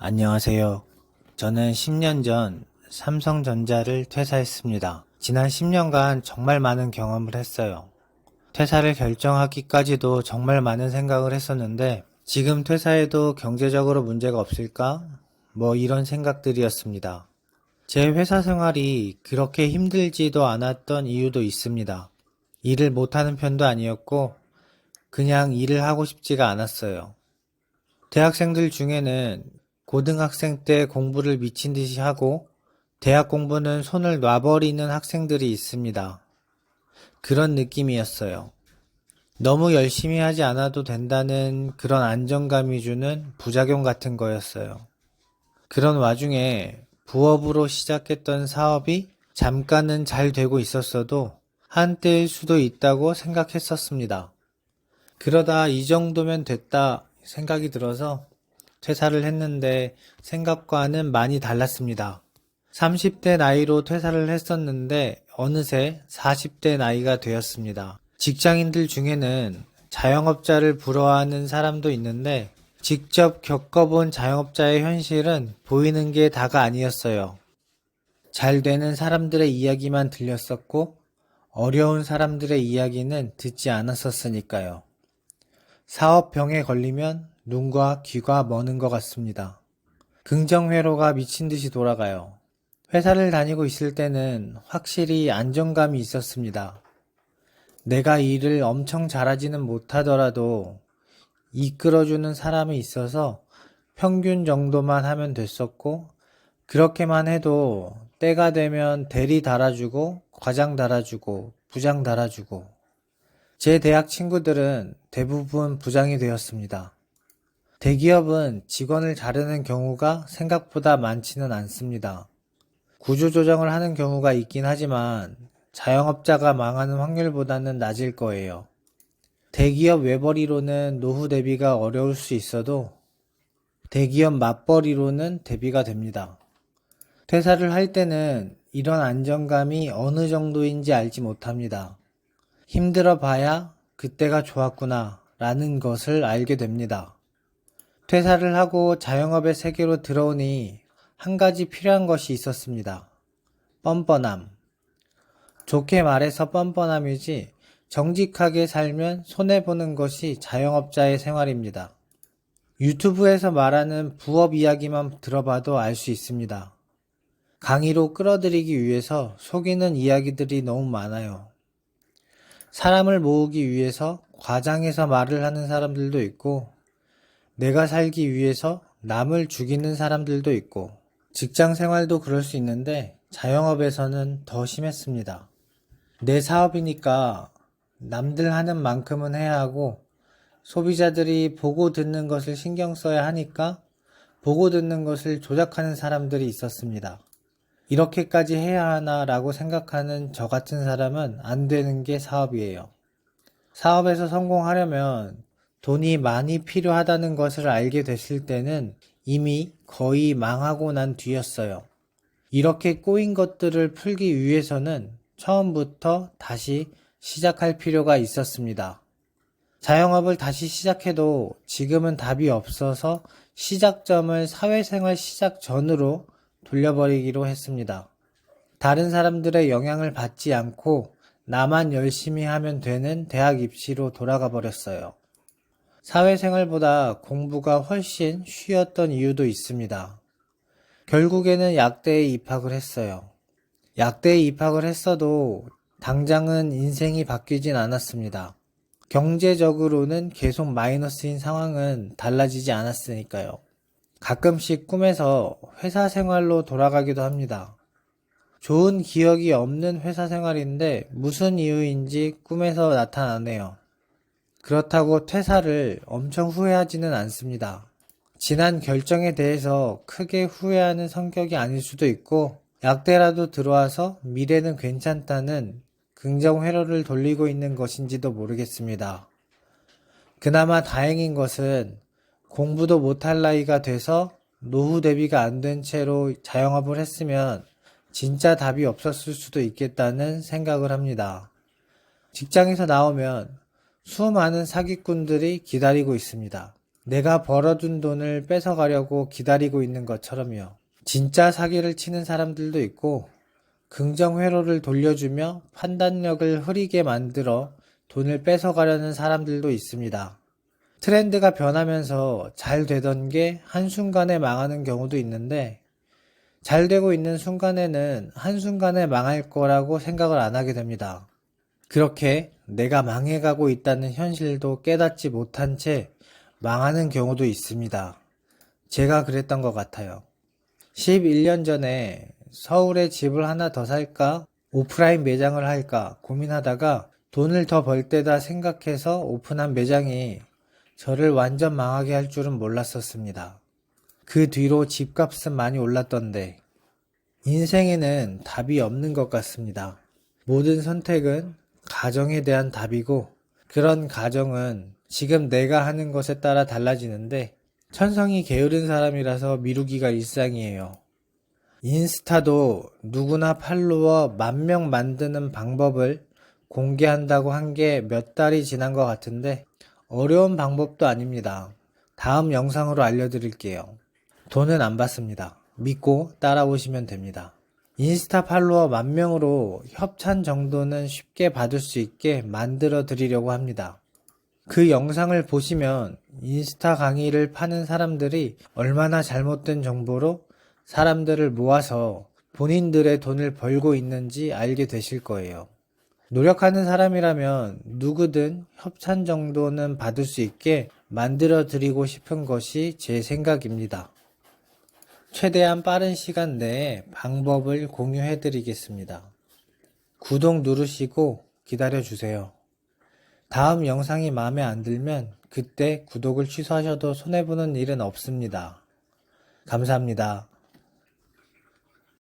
안녕하세요. 저는 10년 전 삼성전자를 퇴사했습니다. 지난 10년간 정말 많은 경험을 했어요. 퇴사를 결정하기까지도 정말 많은 생각을 했었는데 지금 퇴사해도 경제적으로 문제가 없을까? 이런 생각들이었습니다. 제 회사 생활이 그렇게 힘들지도 않았던 이유도 있습니다. 일을 못하는 편도 아니었고 그냥 일을 하고 싶지가 않았어요. 대학생들 중에는 고등학생 때 공부를 미친 듯이 하고 대학 공부는 손을 놔버리는 학생들이 있습니다. 그런 느낌이었어요. 너무 열심히 하지 않아도 된다는 그런 안정감이 주는 부작용 같은 거였어요. 그런 와중에 부업으로 시작했던 사업이 잠깐은 잘 되고 있었어도 한때일 수도 있다고 생각했었습니다. 그러다 이 정도면 됐다 생각이 들어서 퇴사를 했는데 생각과는 많이 달랐습니다. 30대 나이로 퇴사를 했었는데 어느새 40대 나이가 되었습니다. 직장인들 중에는 자영업자를 부러워하는 사람도 있는데 직접 겪어본 자영업자의 현실은 보이는 게 다가 아니었어요. 잘 되는 사람들의 이야기만 들렸었고 어려운 사람들의 이야기는 듣지 않았었으니까요. 사업병에 걸리면 눈과 귀가 머는 것 같습니다. 긍정회로가 미친 듯이 돌아가요. 회사를 다니고 있을 때는 확실히 안정감이 있었습니다. 내가 일을 엄청 잘하지는 못하더라도 이끌어주는 사람이 있어서 평균 정도만 하면 됐었고, 그렇게만 해도 때가 되면 대리 달아주고, 과장 달아주고, 부장 달아주고, 제 대학 친구들은 대부분 부장이 되었습니다. 대기업은 직원을 자르는 경우가 생각보다 많지는 않습니다. 구조조정을 하는 경우가 있긴 하지만 자영업자가 망하는 확률보다는 낮을 거예요. 대기업 외벌이로는 노후 대비가 어려울 수 있어도 대기업 맞벌이로는 대비가 됩니다. 퇴사를 할 때는 이런 안정감이 어느 정도인지 알지 못합니다. 힘들어 봐야 그때가 좋았구나 라는 것을 알게 됩니다. 퇴사를 하고 자영업의 세계로 들어오니 한 가지 필요한 것이 있었습니다. 뻔뻔함. 좋게 말해서 뻔뻔함이지 정직하게 살면 손해보는 것이 자영업자의 생활입니다. 유튜브에서 말하는 부업 이야기만 들어봐도 알 수 있습니다. 강의로 끌어들이기 위해서 속이는 이야기들이 너무 많아요. 사람을 모으기 위해서 과장해서 말을 하는 사람들도 있고 내가 살기 위해서 남을 죽이는 사람들도 있고 직장 생활도 그럴 수 있는데 자영업에서는 더 심했습니다. 내 사업이니까 남들 하는 만큼은 해야 하고 소비자들이 보고 듣는 것을 신경 써야 하니까 보고 듣는 것을 조작하는 사람들이 있었습니다. 이렇게까지 해야 하나 라고 생각하는 저 같은 사람은 안 되는 게 사업이에요. 사업에서 성공하려면 돈이 많이 필요하다는 것을 알게 됐을 때는 이미 거의 망하고 난 뒤였어요. 이렇게 꼬인 것들을 풀기 위해서는 처음부터 다시 시작할 필요가 있었습니다. 자영업을 다시 시작해도 지금은 답이 없어서 시작점을 사회생활 시작 전으로 돌려버리기로 했습니다. 다른 사람들의 영향을 받지 않고 나만 열심히 하면 되는 대학 입시로 돌아가 버렸어요. 사회생활보다 공부가 훨씬 쉬웠던 이유도 있습니다. 결국에는 약대에 입학을 했어요. 약대에 입학을 했어도 당장은 인생이 바뀌진 않았습니다. 경제적으로는 계속 마이너스인 상황은 달라지지 않았으니까요. 가끔씩 꿈에서 회사 생활로 돌아가기도 합니다. 좋은 기억이 없는 회사 생활인데 무슨 이유인지 꿈에서 나타나네요. 그렇다고 퇴사를 엄청 후회하지는 않습니다. 지난 결정에 대해서 크게 후회하는 성격이 아닐 수도 있고 약대라도 들어와서 미래는 괜찮다는 긍정 회로를 돌리고 있는 것인지도 모르겠습니다. 그나마 다행인 것은 공부도 못할 나이가 돼서 노후 대비가 안 된 채로 자영업을 했으면 진짜 답이 없었을 수도 있겠다는 생각을 합니다. 직장에서 나오면 수많은 사기꾼들이 기다리고 있습니다. 내가 벌어둔 돈을 뺏어가려고 기다리고 있는 것처럼요. 진짜 사기를 치는 사람들도 있고 긍정회로를 돌려주며 판단력을 흐리게 만들어 돈을 뺏어가려는 사람들도 있습니다. 트렌드가 변하면서 잘 되던 게 한순간에 망하는 경우도 있는데 잘 되고 있는 순간에는 한순간에 망할 거라고 생각을 안 하게 됩니다. 그렇게 내가 망해가고 있다는 현실도 깨닫지 못한 채 망하는 경우도 있습니다. 제가 그랬던 것 같아요. 11년 전에 서울에 집을 하나 더 살까 오프라인 매장을 할까 고민하다가 돈을 더 벌 때다 생각해서 오픈한 매장이 저를 완전 망하게 할 줄은 몰랐었습니다. 그 뒤로 집값은 많이 올랐던데 인생에는 답이 없는 것 같습니다. 모든 선택은 가정에 대한 답이고 그런 가정은 지금 내가 하는 것에 따라 달라지는데 천성이 게으른 사람이라서 미루기가 일상이에요. 인스타도 누구나 팔로워 10,000명 만드는 방법을 공개한다고 한 게 몇 달이 지난 것 같은데 어려운 방법도 아닙니다. 다음 영상으로 알려드릴게요. 돈은 안 받습니다. 믿고 따라오시면 됩니다. 인스타 팔로워 10,000명으로 협찬 정도는 쉽게 받을 수 있게 만들어 드리려고 합니다. 그 영상을 보시면 인스타 강의를 파는 사람들이 얼마나 잘못된 정보로 사람들을 모아서 본인들의 돈을 벌고 있는지 알게 되실 거예요. 노력하는 사람이라면 누구든 협찬 정도는 받을 수 있게 만들어 드리고 싶은 것이 제 생각입니다. 최대한 빠른 시간 내에 방법을 공유해 드리겠습니다. 구독 누르시고 기다려 주세요. 다음 영상이 마음에 안 들면 그때 구독을 취소하셔도 손해보는 일은 없습니다. 감사합니다.